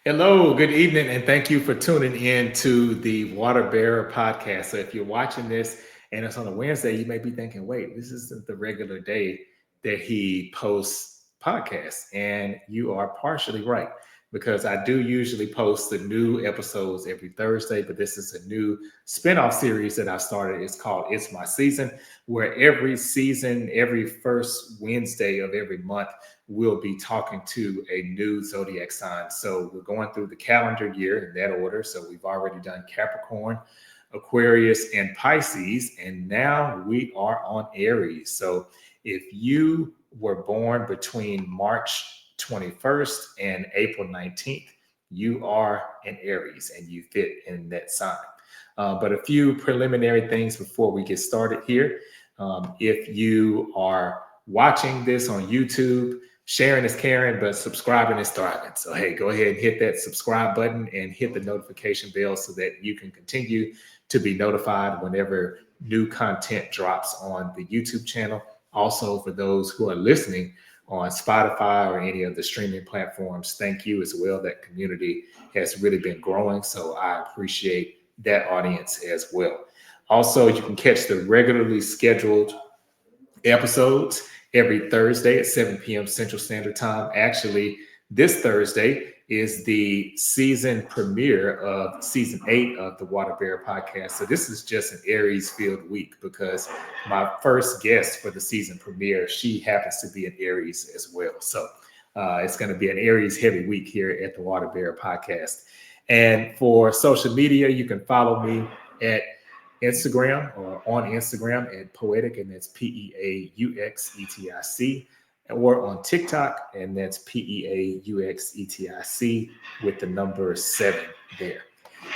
Hello, good evening, and thank you for tuning in to the Water Bearer podcast. So, if you're watching this and it's on a Wednesday, you may be thinking, wait, this isn't the regular day that he posts podcasts. And you are partially right because I do usually post the new episodes every Thursday, but this is a new spinoff series that I've started. It's called It's My Season, where every season, every first Wednesday of every month, we'll be talking to a new zodiac sign. So we're going through the calendar year in that order. So we've already done Capricorn, Aquarius, and Pisces, and now we are on Aries. So if you were born between March 21st and April 19th, you are an Aries and you fit in that sign. But a few preliminary things before we get started here. If you are watching this on YouTube, sharing is caring, but subscribing is thriving. So, hey, go ahead and hit that subscribe button and hit the notification bell so that you can continue to be notified whenever new content drops on the YouTube channel. Also, for those who are listening on Spotify or any of the streaming platforms, thank you as well. That community has really been growing. So, I appreciate that audience as well. Also, you can catch the regularly scheduled episodes every Thursday at 7 p.m. Central Standard Time. Actually, this Thursday is the season premiere of season 8 of the Water Bear podcast. So this is just an Aries filled week because my first guest for the season premiere, she happens to be an Aries as well. So it's going to be an Aries heavy week here at the Water Bear podcast. And for social media, you can follow me at Instagram or on Instagram at Poetic, and that's Peauxetic, or on TikTok, and that's Peauxetic with the number 7 there.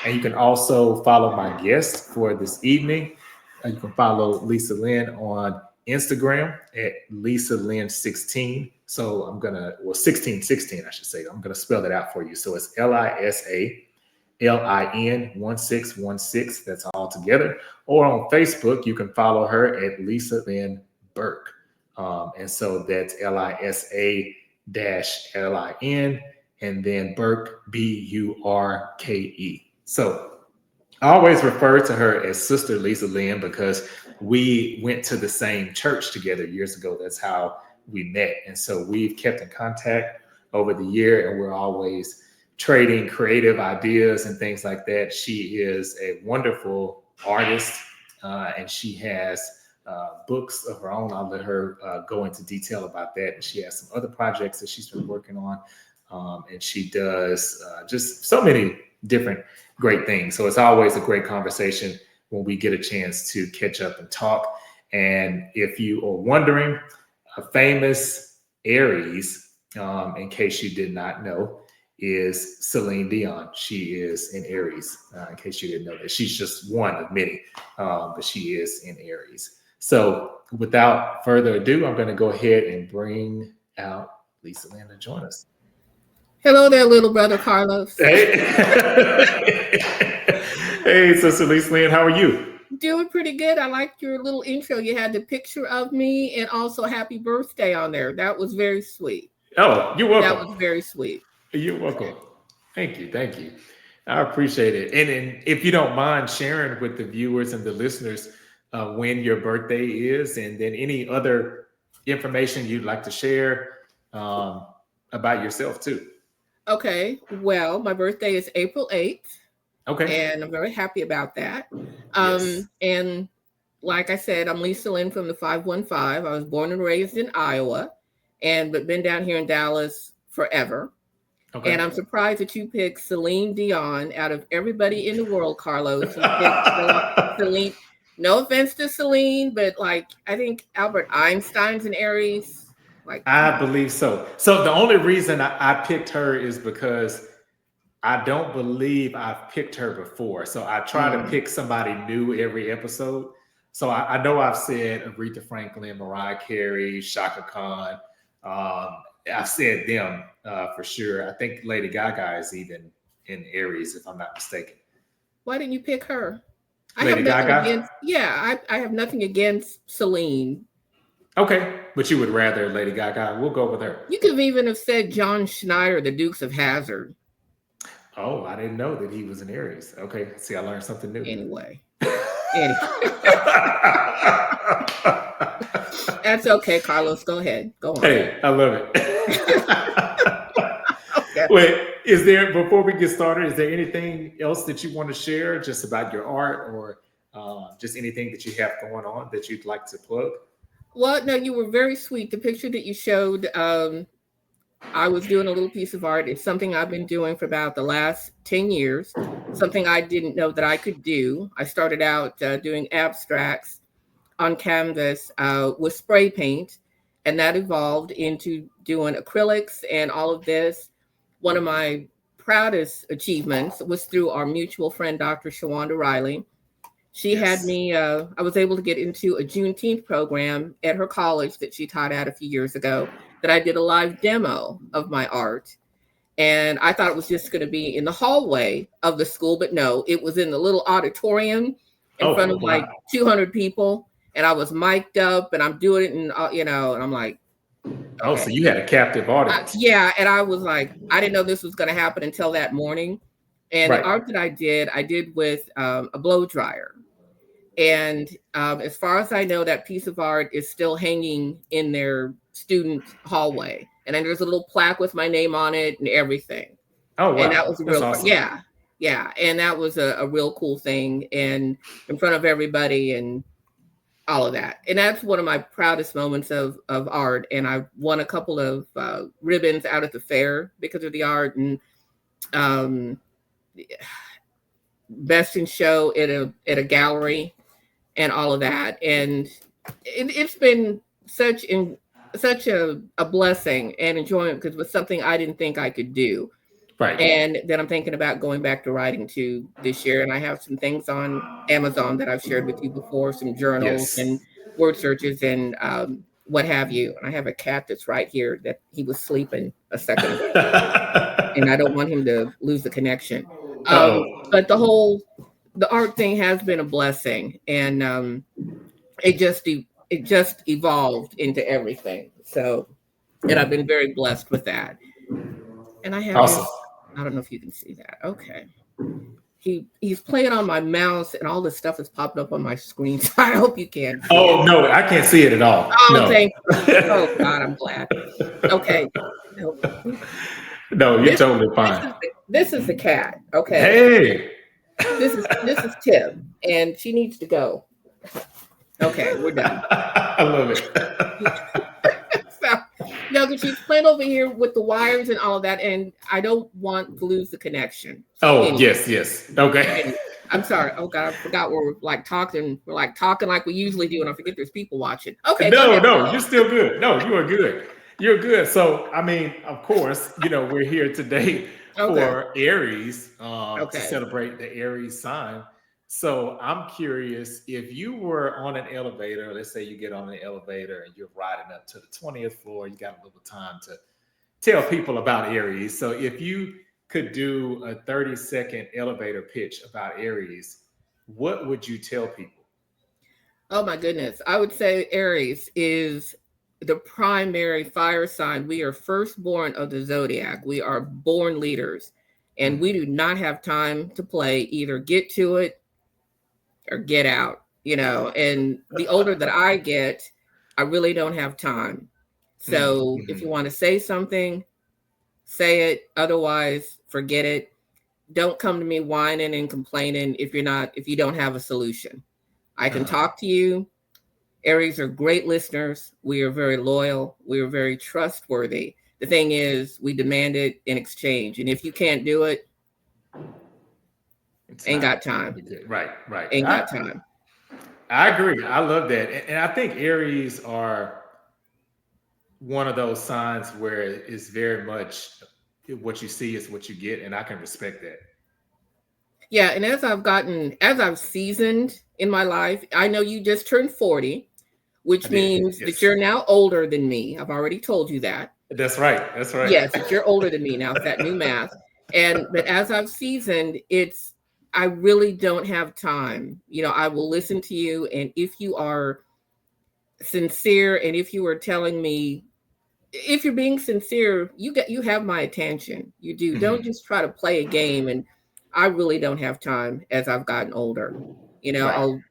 And you can also follow my guest for this evening. You can follow Lisa Lynn on Instagram at Lisa Lynn 16. So I'm gonna, well, 1616, I should say. I'm gonna spell it out for you. So it's LISALIN1616. That's all together. Or on Facebook, you can follow her at Lisa Lynn Burke. And so that's LISA-LIN and then Burke, BURKE. So I always refer to her as Sister Lisa Lynn because we went to the same church together years ago. That's how we met. And so we've kept in contact over the year, and we're always trading creative ideas and things like that. She is a wonderful artist, and she has books of her own. I'll let her go into detail about that. And she has some other projects that she's been working on. And she does just so many different great things. So it's always a great conversation when we get a chance to catch up and talk. And if you are wondering, a famous Aries, in case you did not know, is Celine Dion. She is in Aries, in case you didn't know that. She's just one of many, but she is in Aries. So without further ado, I'm going to go ahead and bring out Lisa Lynn to join us. Hello there, little brother Carlos. Hey, hey, Sister Lisa Lynn, how are you? Doing pretty good. I liked your little intro. You had the picture of me and also happy birthday on there. That was very sweet. Oh, you're welcome. That was very sweet. You're welcome. Thank you. Thank you. I appreciate it. And if you don't mind sharing with the viewers and the listeners when your birthday is, and then any other information you'd like to share about yourself too. Okay. Well, my birthday is April 8th. Okay. And I'm very happy about that. Yes. And like I said, I'm Lisa Lynn from the 515. I was born and raised in Iowa, but been down here in Dallas forever. Okay. And I'm surprised that you picked Celine Dion out of everybody in the world, Carlos. You picked Celine. No offense to Celine, but like I think Albert Einstein's an Aries. Like I believe so. So the only reason I picked her is because I don't believe I've picked her before. So I try to pick somebody new every episode. So I know I've said Aretha Franklin, Mariah Carey, Shaka Khan. I've said them for sure. I think Lady Gaga is even in Aries, if I'm not mistaken. Why didn't you pick her? Lady Gaga? I have nothing against Celine. Okay, but you would rather Lady Gaga. We'll go with her. You could even have said John Schneider, the Dukes of Hazzard. Oh, I didn't know that he was an Aries. Okay, see, I learned something new. Anyway, anyway, that's okay, Carlos. Go ahead. Go on. Hey, I love it. Okay. Wait, is there, before we get started, is there anything else that you want to share just about your art or just anything that you have going on that you'd like to plug? Well, no, you were very sweet. The picture that you showed, I was doing a little piece of art. It's something I've been doing for about the last 10 years, something I didn't know that I could do. I started out doing abstracts on canvas with spray paint, and that evolved into doing acrylics and all of this. One of my proudest achievements was through our mutual friend, Dr. Shawanda Riley. She had Yes. me, I was able to get into a Juneteenth program at her college that she taught at a few years ago, that I did a live demo of my art. And I thought it was just going to be in the hallway of the school, but no, it was in the little auditorium in front Oh, of like wow. 200 people. And I was mic'd up and I'm doing it, and, and I'm like, Oh, okay. so you had a captive audience. Yeah. And I was like, I didn't know this was going to happen until that morning. And the Right. art that I did with a blow dryer. And as far as I know, that piece of art is still hanging in their student hallway. And then there's a little plaque with my name on it and everything. Oh, And that wow. was a That's real, awesome. yeah, yeah. And that was a real cool thing, and in front of everybody and all of that. And that's one of my proudest moments of art. And I won a couple of ribbons out at the fair because of the art, and um, best in show at a gallery and all of that. And it's been such a blessing and enjoyment, because it was something I didn't think I could do. Right. And then I'm thinking about going back to writing too this year. And I have some things on Amazon that I've shared with you before, some journals and Yes. word searches and what have you. And I have a cat that's right here that he was sleeping a second ago, and I don't want him to lose the connection. But Oh. the art thing has been a blessing, and it just evolved into everything. So, and I've been very blessed with that. And I have Awesome. his. I don't know if you can see that. Okay. He's playing on my mouse, and all this stuff is popped up on my screen. So I hope you can see it. Oh, no, I can't see it at all. Oh, No. thank you. Oh God, I'm glad. Okay. No, No, you're This totally fine. this is the cat. Okay. Hey. This is Tim, and she needs to go. Okay, we're done. I love it. So, no, because she's playing over here with the wires and all of that, and I don't want to lose the connection. So Oh, anyway, yes, yes. Okay. anyway, I'm sorry. Oh God, I forgot we're like talking. We're like talking like we usually do, and I forget there's people watching. Okay, go No, ahead. no, you're still good. No, you are good. You're good. So, I mean, of course, we're here today Okay, for Aries to okay. celebrate the Aries sign. So, I'm curious if you were on an elevator, let's say you get on an elevator and you're riding up to the 20th floor, you got a little time to tell people about Aries. So, if you could do a 30-second elevator pitch about Aries, what would you tell people? Oh my goodness, I would say Aries is the primary fire sign. We are firstborn of the zodiac. We are born leaders, and we do not have time to play. Either get to it or get out, and the older that I get, I really don't have time. So if you Mm-hmm. want to say something, say it. Otherwise, forget it. Don't come to me whining and complaining if you don't have a solution. I can Uh-huh. talk to you. Aries are great listeners. We are very loyal. We are very trustworthy. The thing is, we demand it in exchange. And if you can't do it, It's ain't not got time. gonna be good. Right, right. Ain't got time. I agree. I love that. And I think Aries are one of those signs where it's very much what you see is what you get, and I can respect that. Yeah, and as I've seasoned in my life, I know you just turned 40, I which did. means that Yes. you're now older than me. I've already told you that. That's right. That's right. Yes, that you're older than me now. It's that new math. But as I've seasoned, it's I really don't have time. I will listen to you, and if you are sincere, and if you are telling me if you're being sincere, you have my attention. You do. Don't Mhm. just try to play a game. And I really don't have time as I've gotten older. You know, Right. I'll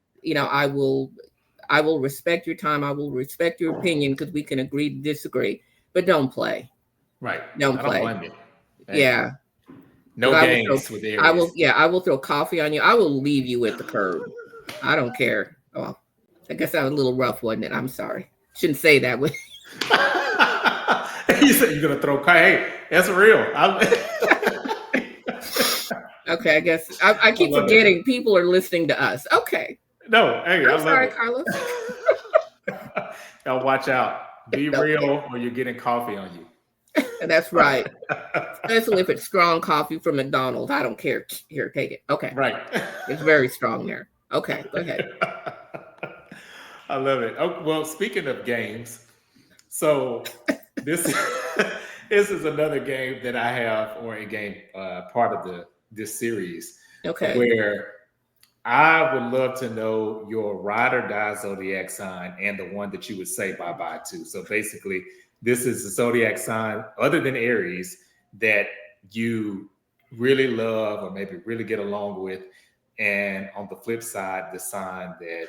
I will respect your time. I will respect your opinion because we can agree to disagree. But don't play. Right. Don't I don't play. blame you. Hey, Yeah. Because no games with Aries. I will throw coffee on you. I will leave you at the curb. I don't care. Oh, I guess that was a little rough, wasn't it? I'm sorry. Shouldn't say that. You said you're gonna throw. Hey, that's real. Okay, I guess I I keep love it. forgetting people are listening to us. Okay. No, hey, I I'm love sorry, it. Carlos. Now watch out. Be Okay. real, or you're getting coffee on you. And that's right. Especially if it's strong coffee from McDonald's. I don't care. Here, take it. Okay. Right. It's very strong there. Okay, go ahead. I love it. Oh, well, speaking of games, so this this is another game that I have, or a game part of the this series, Okay. where I would love to know your ride or die zodiac sign and the one that you would say bye bye to. So basically, this is the zodiac sign other than Aries that you really love or maybe really get along with, and on the flip side, the sign that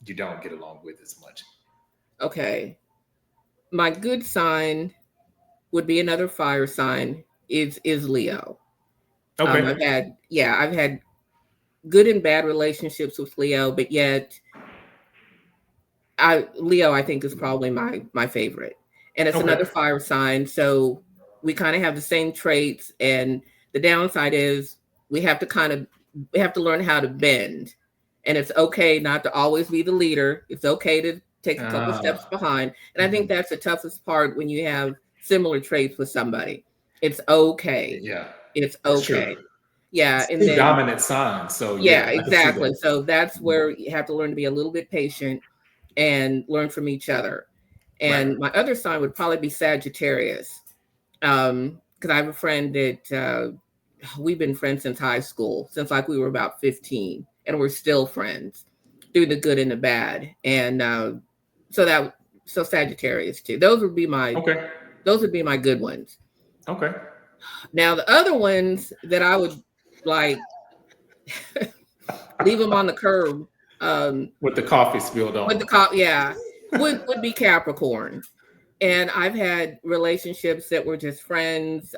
you don't get along with as much. Okay. My good sign would be another fire sign is Leo. Okay. I've had good and bad relationships with Leo, but yet I Leo I think is probably my favorite. And it's Okay. another fire sign, so we kind of have the same traits, and the downside is we have to kind of we have to learn how to bend. And it's okay not to always be the leader. It's okay to take a couple steps Ah, behind. And I think mhm. that's the toughest part when you have similar traits with somebody. It's okay. Yeah, It's that's true. okay. Yeah, It's and two then dominant signs. So yeah, yeah, I can see exactly. that. So that's Mhm. where you have to learn to be a little bit patient and learn from each other. Right. And my other sign would probably be Sagittarius. Because I have a friend that we've been friends since high school, since like we were about 15, and we're still friends through the good and the bad. And so that so Sagittarius too. Okay. Those would be my good ones. Okay. Now the other ones that I would like leave them on the curb. With the coffee spilled With on. the cop, yeah, would be Capricorn. And I've had relationships that were just friends,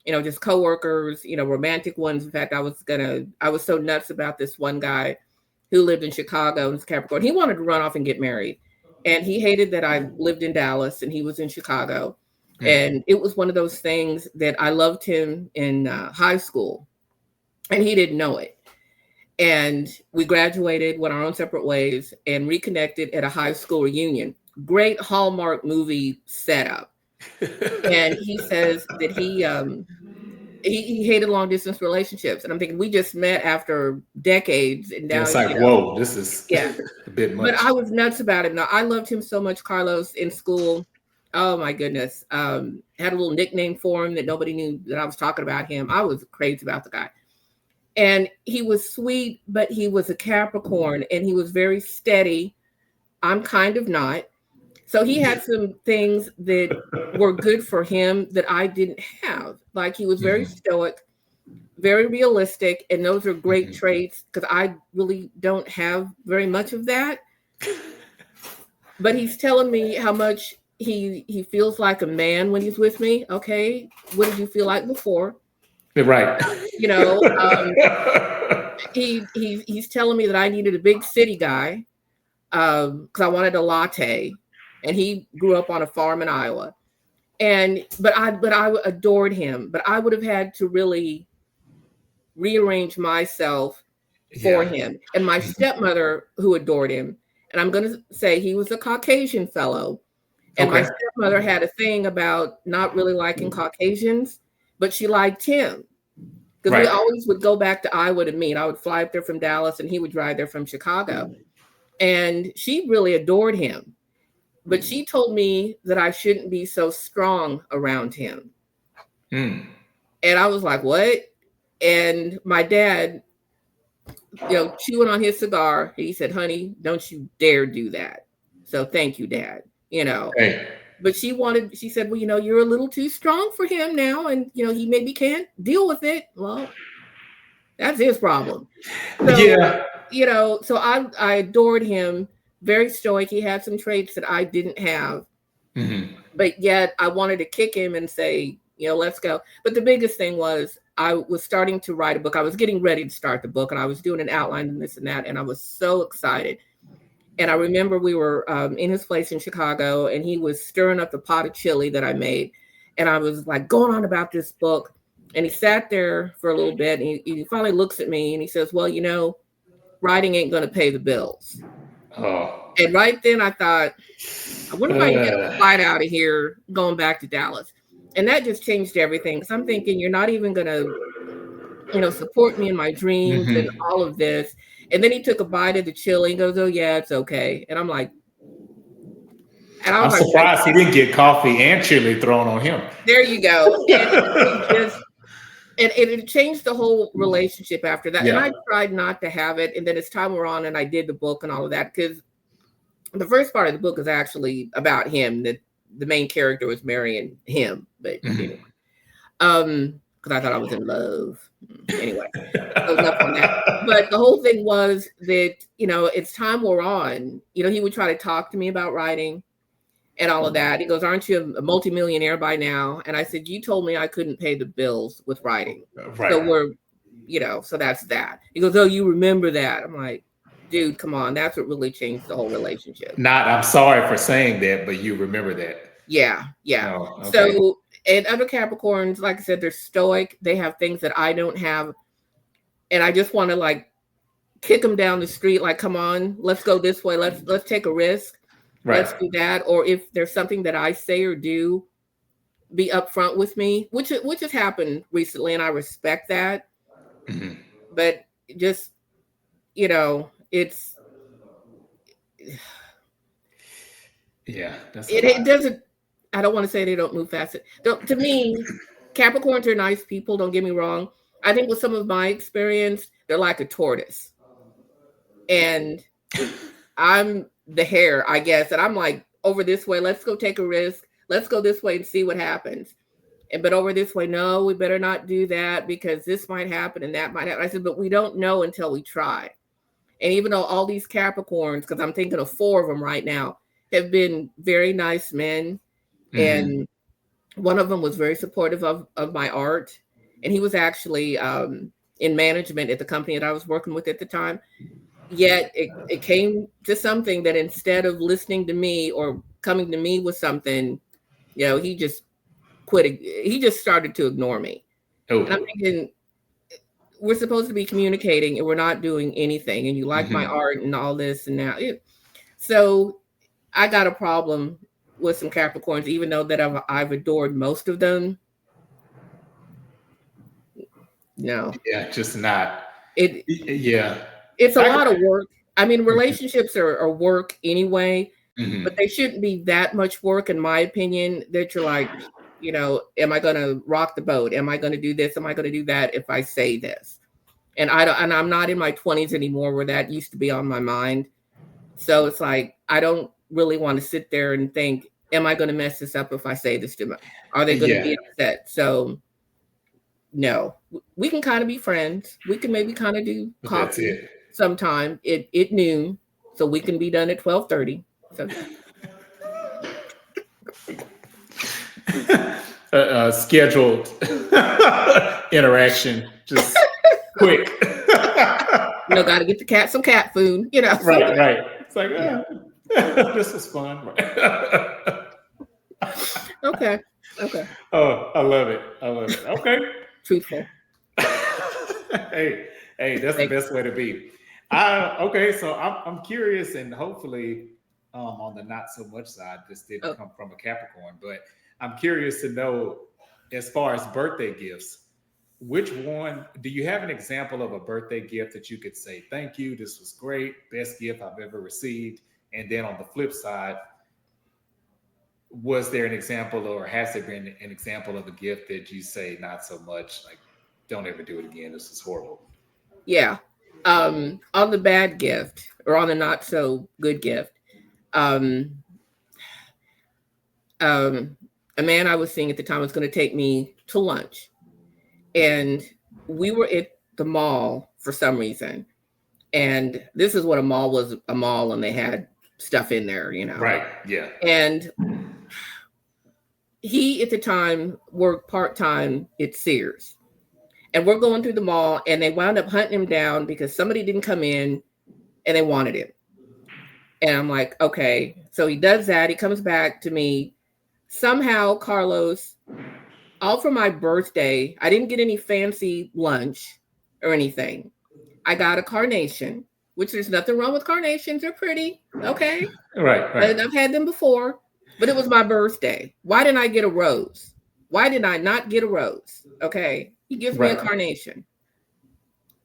just coworkers, romantic ones. In fact, I was so nuts about this one guy who lived in Chicago and was Capricorn. He wanted to run off and get married. And he hated that I lived in Dallas and he was in Chicago. Hmm. And it was one of those things that I loved him in high school and he didn't know it. And we graduated, went our own separate ways, and reconnected at a high school reunion. Great Hallmark movie setup. And he says that he hated long distance relationships. And I'm thinking, we just met after decades, and Yeah, now it's like, whoa, this is yeah. a bit But much. I was nuts about it. Now I loved him so much, Carlos, in school. Oh my goodness. Had a little nickname for him that nobody knew that I was talking about him. I was crazy about the guy. And he was sweet, but he was a Capricorn and he was very steady. I'm kind of not. So he had some things that were good for him that I didn't have. Like he was very Mhm, stoic, very realistic, and those are great mhm. traits because I really don't have very much of that. But he's telling me how much he feels like a man when he's with me. Okay, what did you feel like before? You're right. You know, he's telling me that I needed a big city guy because I wanted a latte, and he grew up on a farm in Iowa. And but I adored him, but I would have had to really rearrange myself for Yeah. him. And my stepmother, who adored him, and I'm going to say he was a Caucasian fellow, and my Okay. stepmother had a thing about not really liking Caucasians, but she liked him because we Right. always would go back to Iowa to meet. I would fly up there from Dallas, and he would drive there from Chicago. And she really adored him. But she told me that I shouldn't be so strong around him. Mm. And I was like, what? And my dad, chewing on his cigar, he said, honey, don't you dare do that. So thank you, Dad. Hey. But she said, well, you're a little too strong for him now, and he maybe can't deal with it. Well, that's his problem. So, Yeah. so I adored him, very stoic. He had some traits that I didn't have, Hmm. but yet I wanted to kick him and say, let's go. But the biggest thing was I was starting to write a book. I was getting ready to start the book, and I was doing an outline and this and that, and I was so excited. And I remember we were in his place in Chicago, and he was stirring up the pot of chili that I made, and I was like going on about this book. And he sat there for a little bit, and he finally looks at me and he says, well, writing ain't going to pay the bills. Oh. And right then I thought, I wonder if I can get a Uh, flight out of here going back to Dallas. And that just changed everything. Because I'm thinking you're not even going to, support me in my dreams and mhm. all of this. And then he took a bite of the chili and goes, oh, yeah, it's okay. And I'm like, and I was I'm like, thank surprised he you. didn't get coffee and chili thrown on him. There you go. And it was just, and it changed the whole relationship after that. And Yeah. I tried not to have it. And then as time wore on and I did the book and all of that, because the first part of the book is actually about him. That the main character was marrying him, but anyway, Mhm. because I thought I was in love. Anyway, so enough on that. But the whole thing was that it's time wore on. He would try to talk to me about writing and all of that. He goes, "Aren't you a multimillionaire by now?" And I said, "You told me I couldn't pay the bills with writing, so Right. so that's that." He goes, "Oh, you remember that?" I'm like, "Dude, come on, that's what really changed the whole relationship." Not, I'm sorry for saying that, but you remember that. Yeah, yeah. Oh, okay. So, and other Capricorns, like I said, they're stoic. They have things that I don't have, and I just want to like kick them down the street. Like, come on, let's go this way. Let's take a risk. Right. Let's do that. Or if there's something that I say or do, be upfront with me, which has happened recently, and I respect that. Mhm. But just it's Yeah, that's a it lot. doesn't. I don't want to say they don't move fast. To me, Capricorns are nice people. Don't get me wrong. I think with some of my experience, they're like a tortoise, and I'm the hare, I guess. And I'm like, over this way, let's go take a risk. Let's go this way and see what happens. And but over this way, no, we better not do that because this might happen and that might happen. I said, but we don't know until we try. And even though all these Capricorns, because I'm thinking of four of them right now, have been very nice men, Hmm. and one of them was very supportive of my art, and he was actually in management at the company that I was working with at the time. Yet it came to something that instead of listening to me or coming to me with something, he just quit. He just started to ignore me. And I'm Oh. thinking, we're supposed to be communicating and we're not doing anything. And you like my Hmm. art and all this and now. So I got a problem with some Capricorns, even though that I've adored most of them. No, Yeah, just not. it Yeah. it's a I. lot of work. I mean, relationships are work anyway, but Mhm. they shouldn't be that much work, in my opinion. That you're like, am I going to rock the boat? Am I going to do this? Am I going to do that if I say this? And I don't, and I'm not in my 20s anymore where that used to be on my mind. So it's like I don't really want to sit there and think, am I going to mess this up if I say this to them? Are they going to Yeah, be upset? So no, we can kind of be friends. We can maybe kind of do but that's coffee it. sometime at noon, so we can be done at 12:30. So yeah, Scheduled interaction, just quick. got to get the cat some cat food. So Right, right. It's like, yeah, this is fun. okay, okay, Oh, I love it. I love it. Okay. truthful. Hey, hey, that's the Thank best way to be. Okay, so I'm curious, and hopefully, on the not so much side, this didn't oh, come from a Capricorn, but I'm curious to know, as far as birthday gifts, which one do you have an example of a birthday gift that you could say, thank you, this was great, best gift I've ever received? And then on the flip side, was there an example, or has there been an example of a gift that you say, not so much, like, don't ever do it again, this is horrible? yeah. On the bad gift or on the not so good gift, um, a man I was seeing at the time was going to take me to lunch, and we were at the mall for some reason. And this is what a mall was, a mall, and they had stuff in there, you know. Right. Yeah. And he at the time worked part-time at Sears. And we're going through the mall, and they wound up hunting him down because somebody didn't come in and they wanted him. And I'm like, okay. So he does that. He comes back to me. Somehow, Carlos, all for my birthday, I didn't get any fancy lunch or anything. I got a carnation, which there's nothing wrong with carnations. They're pretty. Okay. Right. And I've had them before, but it was my birthday. Why didn't I get a rose? Why did I not get a rose? Okay. He gives me a carnation.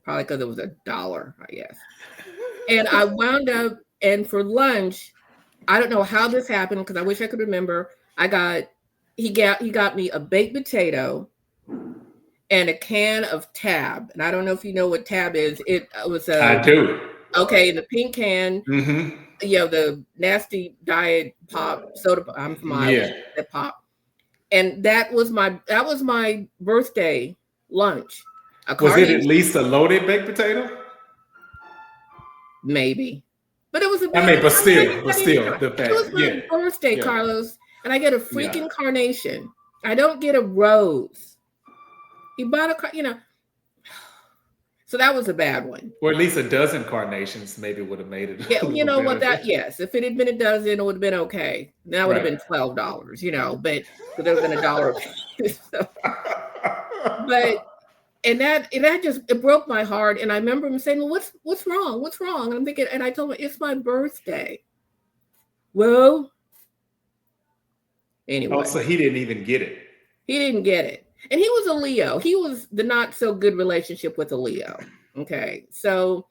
Probably because it was $1, I guess. And I wound up, and for lunch, I don't know how this happened because I wish I could remember. He got me a baked potato and a can of Tab. And I don't know if you know what Tab is. It was I do. Okay, in the pink can. Mm-hmm. You know, the nasty diet pop soda. I'm from Iowa. That pop. And that was my birthday lunch. Was it at least a loaded baked potato? Maybe. But it was a I mean, but still, it was my birthday, Carlos, and I get a freaking carnation. I don't get a rose. He bought so that was a bad one. Or at least a dozen carnations maybe would have made it. Yeah, you know what? Yes, if it had been a dozen, it would have been okay. That would have been $12, you know, but there would have been $1. So. But and that just it broke my heart. And I remember him saying, "Well, what's wrong? What's wrong?" And I'm thinking, and I told him it's my birthday. Well, anyway. Oh, so he didn't even get it. He didn't get it. And he was a Leo. He was the not so good relationship with a Leo. Okay. So,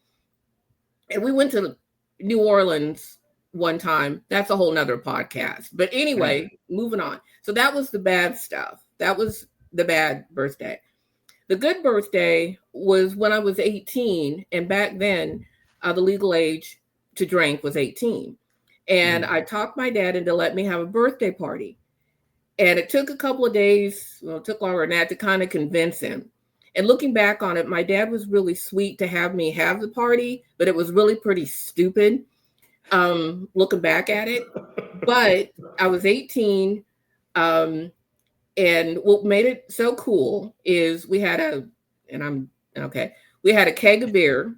and we went to New Orleans one time. That's a whole nother podcast. But anyway, moving on. So that was the bad stuff. That was the bad birthday. The good birthday was when I was 18. And back then, the legal age to drink was 18. And I talked my dad into letting me have a birthday party. And it took a couple of days, well, it took longer than that to kind of convince him. And looking back on it, my dad was really sweet to have me have the party, but it was really pretty stupid looking back at it. But I was 18. And what made it so cool is we had a keg of beer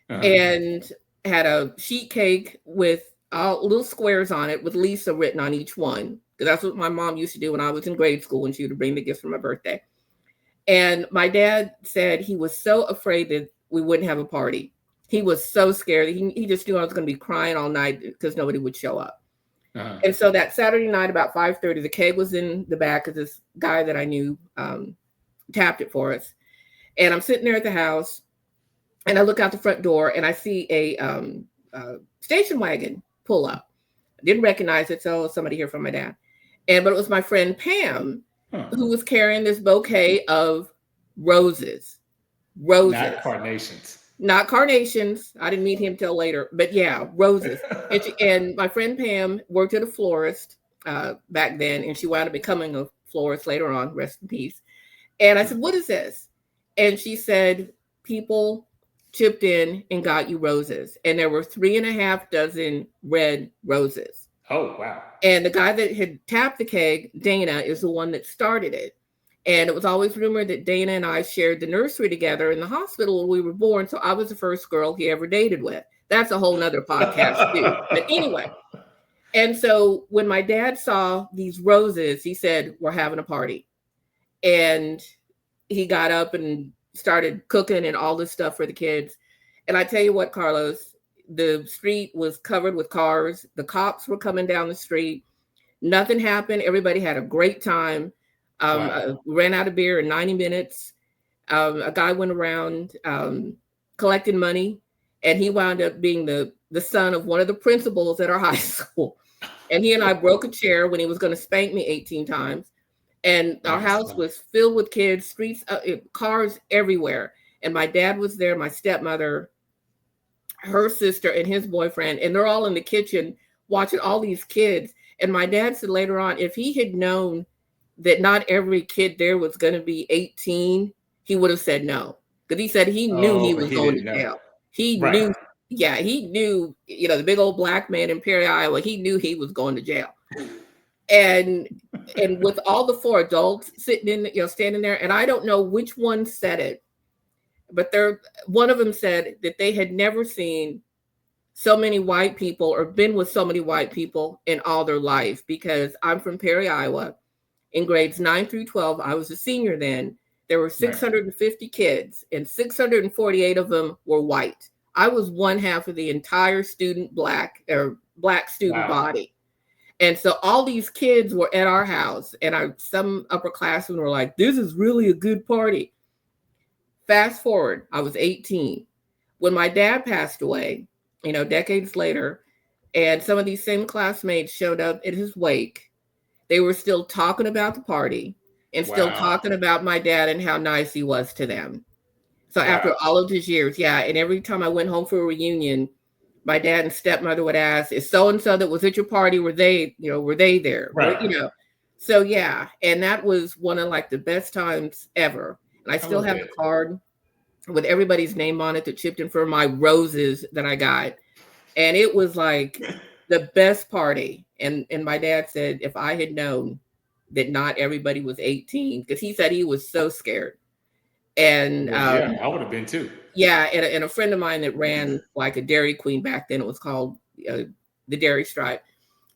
and had a sheet cake with all little squares on it with Lisa written on each one. Because that's what my mom used to do when I was in grade school, when she would bring the gifts for my birthday. And my dad said he was so afraid that we wouldn't have a party. He was so scared. He just knew I was going to be crying all night because nobody would show up. And so that Saturday night about 5:30, the keg was in the back of this guy that I knew tapped it for us. And I'm sitting there at the house, and I look out the front door, and I see a station wagon pull up. I didn't recognize it, so somebody here from my dad. But it was my friend Pam who was carrying this bouquet of roses. Not carnations. Not carnations. I didn't meet him till later, but yeah, roses. And my friend Pam worked at a florist back then, and she wound up becoming a florist later on, rest in peace. And I said, "What is this?" And she said, "People chipped in and got you roses." And there were 3.5 dozen red roses. Oh, wow. And the guy that had tapped the keg, Dana, is the one that started it. And it was always rumored that Dana and I shared the nursery together in the hospital when we were born. So I was the first girl he ever dated with. That's a whole nother podcast too. But anyway. And so when my dad saw these roses, he said, "We're having a party." And he got up and started cooking and all this stuff for the kids. And I tell you what, Carlos, the street was covered with cars. The cops were coming down the street. Nothing happened. Everybody had a great time. Ran out of beer in 90 minutes. A guy went around collecting money, and he wound up being the son of one of the principals at our high school. And he and I broke a chair when he was going to spank me 18 times. And our house was filled with kids, streets, cars everywhere. And my dad was there, my stepmother, her sister, and his boyfriend. And they're all in the kitchen watching all these kids. And my dad said later on, if he had known that not every kid there was going to be 18, he would have said no. Because he said he knew Oh, he but was he going didn't to know. jail. He Right. knew, yeah, he knew, the big old black man in Perry, Iowa, he knew he was going to jail. And with all the four adults sitting in, standing there, and I don't know which one said it, but one of them said that they had never seen so many white people or been with so many white people in all their life, because I'm from Perry, Iowa. In grades 9 through 12, I was a senior then. There were Right. 650 kids, and 648 of them were white. I was one half of the entire black student Wow. body. And so all these kids were at our house, and some upperclassmen were like, "This is really a good party." Fast forward, I was 18 when my dad passed away, decades later, and some of these same classmates showed up at his wake. They were still talking about the party and still Wow. talking about my dad and how nice he was to them. So after Wow. all of these years, yeah, and every time I went home for a reunion, my dad and stepmother would ask, "Is so and so that was at your party? Were they there?" Right. So yeah, and that was one of like the best times ever. And I I still love have that. the card with everybody's name on it that chipped in for my roses that I got. And it was like the best party. And my dad said if I had known that not everybody was 18, because he said he was so scared. And Well, yeah, I would have been too. yeah, and a friend of mine that ran like a Dairy Queen back then, it was called the Dairy Stripe.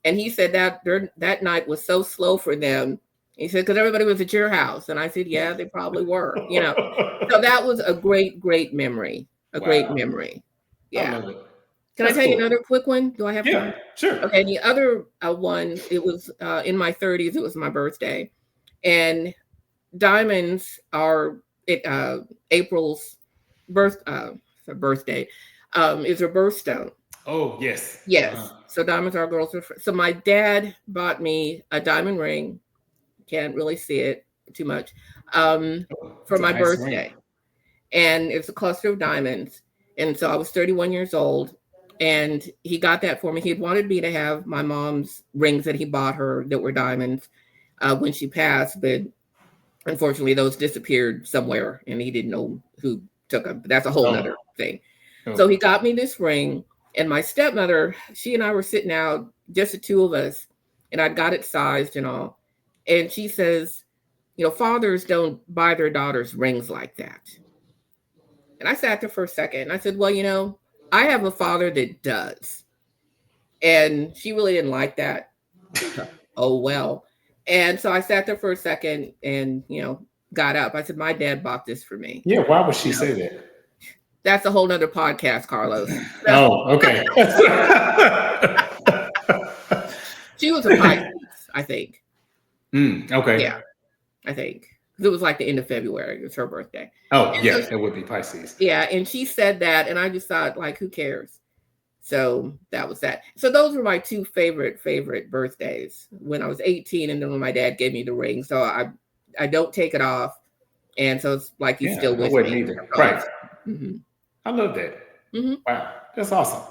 And he said that night was so slow for them. He said, because everybody was at your house. And I said, yeah, they probably were, So that was a great, great memory. A great Wow. memory. I Yeah. love it. Can I That's tell you cool. another quick one? Do I have Yeah, time? sure. Okay. The other one, it was in my 30s. It was my birthday. And diamonds are April's birthday. Is her birthstone. Oh, yes. Yes. So diamonds are girls. So my dad bought me a diamond ring. Can't really see it too much. Oh, For it's a my nice ring. birthday. And it's a cluster of diamonds. And so I was 31 years old. And he got that for me. He had wanted me to have my mom's rings that he bought her that were diamonds when she passed. But unfortunately, those disappeared somewhere. And he didn't know who took them. But that's a whole nother thing. So he got me this ring. And my stepmother, she and I were sitting out, just the two of us. And I got it sized and all. And she says, fathers don't buy their daughters rings like that. And I sat there for a second and I said, well, I have a father that does. And she really didn't like that. Oh, well. And so I sat there for a second and, got up. I said, my dad bought this for me. Yeah, why would she say that? That's a whole nother podcast, Carlos. Oh, okay. She was a Pisces, I think. Okay. Yeah, I think. It was like the end of February. It was her birthday. Oh, and yeah, so, it would be Pisces. Yeah, and she said that, and I just thought, like, who cares? So that was that. So those were my two favorite birthdays, when I was 18 and then when my dad gave me the ring. So I don't take it off. And so it's like he's still with me. Either. Right. Mm-hmm. I love that. Mm-hmm. Wow. That's awesome.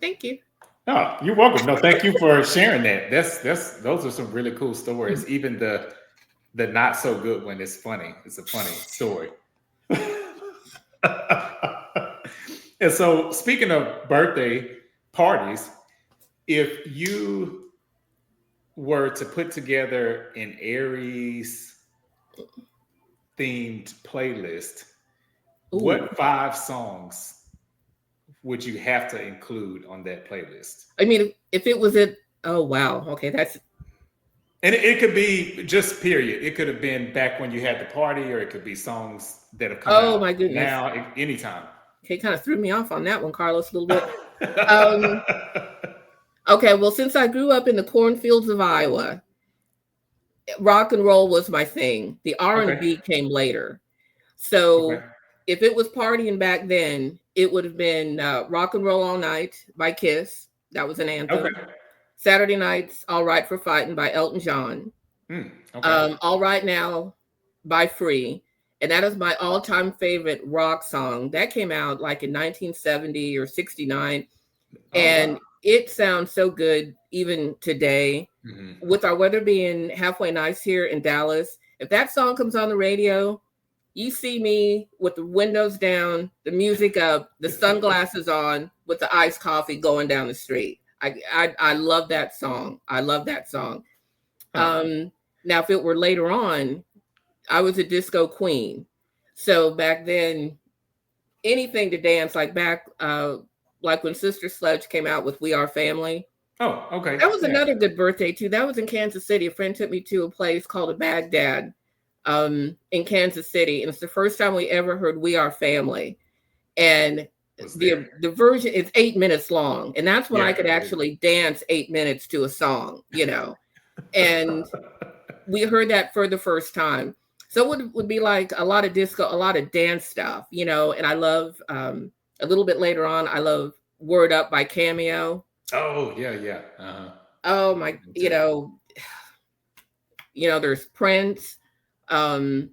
Thank you. No, you're welcome. No, thank you for sharing that. Those are some really cool stories. Mm-hmm. Even the not so good one is funny. It's a funny story. And so, speaking of birthday parties, if you were to put together an Aries themed playlist, what 5 songs would you have to include on that playlist? I mean, if it was oh wow, okay, that's. And it could be just period. It could have been back when you had the party, or it could be songs that have come out. Oh my goodness! Now, anytime. Okay, kind of threw me off on that one, Carlos, a little bit. Okay, well, since I grew up in the cornfields of Iowa, rock and roll was my thing. The R&B came later. So if it was partying back then, it would have been Rock and Roll All Night by Kiss. That was an anthem. Saturday Nights, All Right for Fighting by Elton John. All Right Now by Free. And that is my all-time favorite rock song. That came out like in 1970 or 69. And it sounds so good. even today, Hmm. with our weather being halfway nice here in Dallas. If that song comes on the radio, you see me with the windows down, the music up, the sunglasses on, with the iced coffee going down the street. I love that song. I love that song. Huh. Now, if it were later on, I was a disco queen. So back then, anything to dance, like like when Sister Sledge came out with We Are Family. Oh, okay. That was Yeah. another good birthday too. That was in Kansas City. A friend took me to a place called a Baghdad in Kansas City, and it's the first time we ever heard "We Are Family." And Was there? the version is 8 minutes long, and that's when Yeah. I could It is. actually dance 8 minutes to a song, And we heard that for the first time. So it would be like a lot of disco, a lot of dance stuff. And I love a little bit later on, I love Word Up by Cameo. Oh, yeah, yeah. Uh-huh. Oh my, Me too. there's Prince. Um,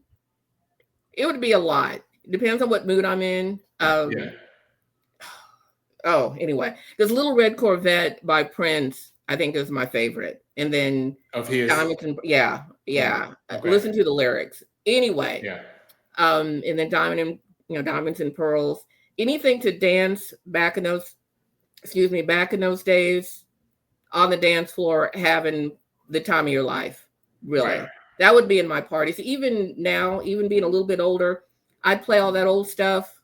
it would be a lot. Depends on what mood I'm in. Yeah. Anyway, there's Little Red Corvette by Prince, I think is my favorite. And then Of his. Diamonds and yeah, Right. yeah. Okay. Listen to the lyrics. Anyway, Yeah. and then Diamonds and Pearls. Anything to dance back in those days on the dance floor, having the time of your life. Right. Really, that would be in my parties. Even now, even being a little bit older, I'd play all that old stuff.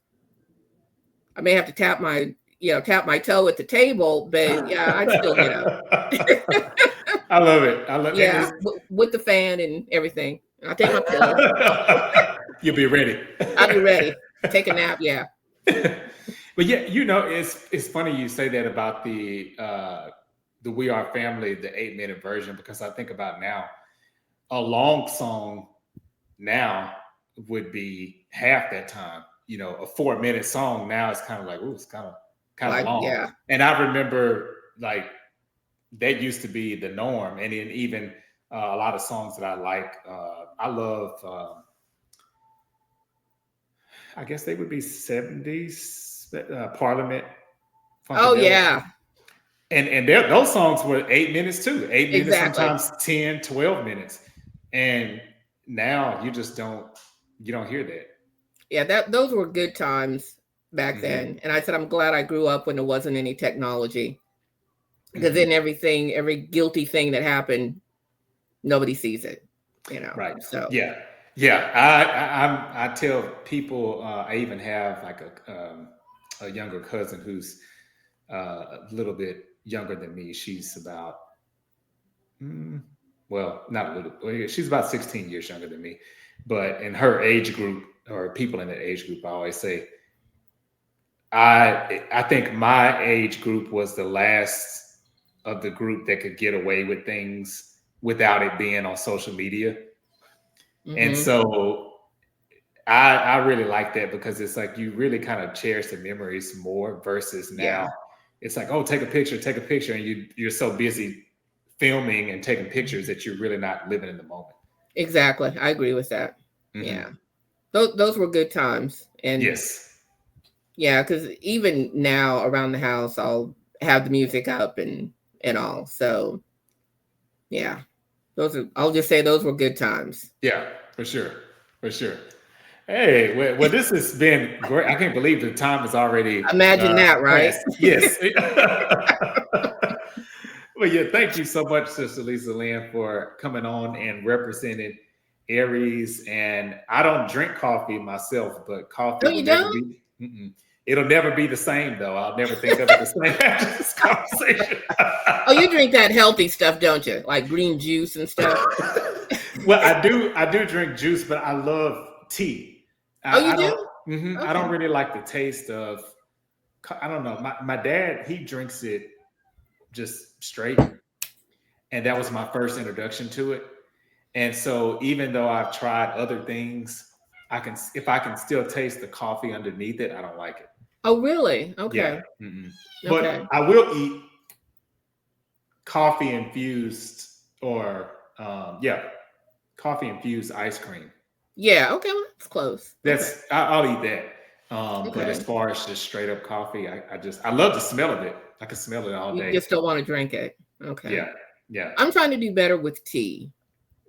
I may have to tap my toe at the table, but yeah, I'd still get up. I love it. I love and Yeah, it's with the fan and everything. I'll take my pillow. you'll be ready. I'll be ready. Take a nap. Yeah. But yeah, it's funny you say that about the We Are Family, the 8 minute version, because I think about now, a long song now would be half that time. A 4 minute song now is kind of like, oh, it's kind of Like, long. yeah. And I remember like that used to be the norm. And then even a lot of songs that I like, I love. I guess they would be 70s Parliament, Oh, Funkadelic. yeah. And those songs were 8 minutes too. 8 minutes, Exactly. sometimes 10, 12 minutes. And now you don't hear that. Yeah, those were good times back Hmm. then. And I said I'm glad I grew up when there wasn't any technology. Because Hmm. then every guilty thing that happened, nobody sees it. Right. So Yeah. Yeah. I tell people, I even have like a younger cousin who's a little bit younger than me. She's about, mm, well, not a little, well, yeah, she's about 16 years younger than me. But in her age group, or people in that age group, I always say, I think my age group was the last of the group that could get away with things without it being on social media. And hmm so I really like that because it's like you really kind of cherish the memories more versus yeah, now. It's like, oh, take a picture, and you're so busy filming and taking pictures that you're really not living in the moment. exactly. I agree with that. Hmm. Yeah. Those were good times. And Yes. yeah, because even now around the house, I'll have the music up and all. So yeah, I'll just say those were good times. Yeah, for sure. For sure. Hey, well, this has been great. I can't believe the time is already Imagine that, right? passed. Yes. Well, yeah, thank you so much, Sister Lisa Lynn, for coming on and representing Aries. And I don't drink coffee myself, but coffee Oh, will you never don't? be. It'll never be the same, though. I'll never think of it the same after this conversation. Oh, you drink that healthy stuff, don't you? Like green juice and stuff. Well, I do. I do drink juice, but I love tea. Oh, you I don't. do? I don't Okay. really like the taste of. I don't know. My dad, he drinks it just straight, and that was my first introduction to it. And so, even though I've tried other things, if I can still taste the coffee underneath it, I don't like it. Oh, really? Yeah. Okay. But Okay. I will eat coffee infused or yeah, coffee infused ice cream. Yeah. Okay. Well, that's close. Okay. I'll eat that. But as Okay. far as just straight up coffee, I love the smell of it. I can smell it all You day. just don't want to drink it. Okay. Yeah. I'm trying to do better with tea.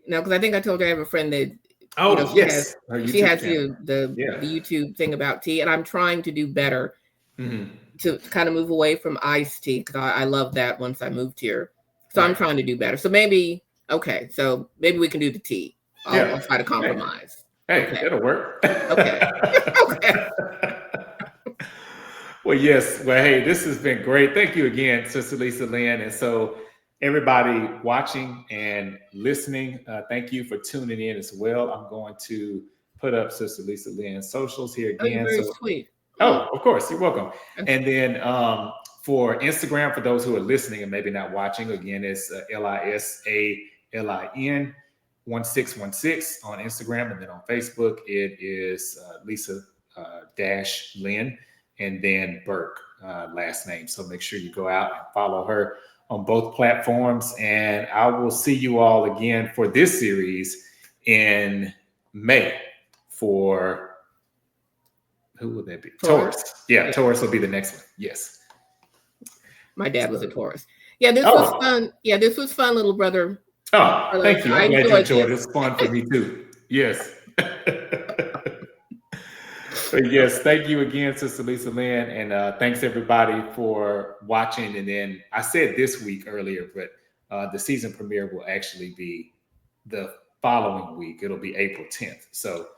Now, because I think I told you I have a friend that Oh, she has yes. Her she YouTube has channel. the YouTube thing about tea, and I'm trying to do better Mm-hmm. to kind of move away from iced tea because I love that once I moved here. So I'm Right. trying to do better. So maybe so maybe we can do the tea. I'll Yeah. try to Hey, compromise. hey, Okay. that'll work. Okay. Okay. Well, yes. Well, hey, this has been great. Thank you again, Sister Lisa Lynn. And so, everybody watching and listening, thank you for tuning in as well. I'm going to put up Sister Lisa Lynn's socials here Oh, you're again. very So, sweet. oh, of course, you're welcome. Okay. And then for Instagram, for those who are listening and maybe not watching, again, it's LISALIN 1616 on Instagram, and then on Facebook it is Lisa dash Lynn and then Burke last name. So make sure you go out and follow her on both platforms, and I will see you all again for this series in May for. Who would that be? Taurus. Yeah, Taurus will be the next one. Yes. My dad was a Taurus. Yeah, this was Oh, fun. Yeah, this was fun, little brother. oh, thank you. I I'm glad you enjoyed enjoyed it. this. It's fun for me too. Yes. But yes, thank you again, Sister Lisa Lynn, and thanks everybody for watching. And then I said this week earlier, but the season premiere will actually be the following week. It'll be April 10th. So,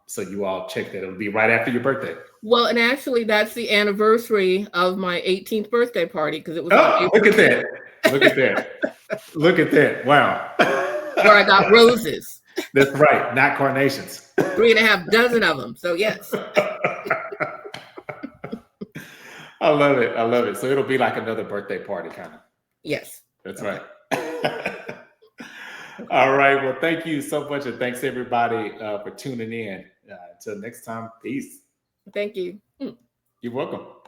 so you all check that. It'll be right after your birthday. Well, and actually, that's the anniversary of my 18th birthday party because it was on Oh, April look at 10th. that! Look at that! Look at that! Wow. Where I got roses, That's right, not carnations. 3.5 dozen of them. So yes, I love it. I love it. So it'll be like another birthday party, kind of. yes. That's Okay. right. All right. Well, thank you so much. And thanks everybody for tuning in. Until next time, peace. Thank you. You're welcome.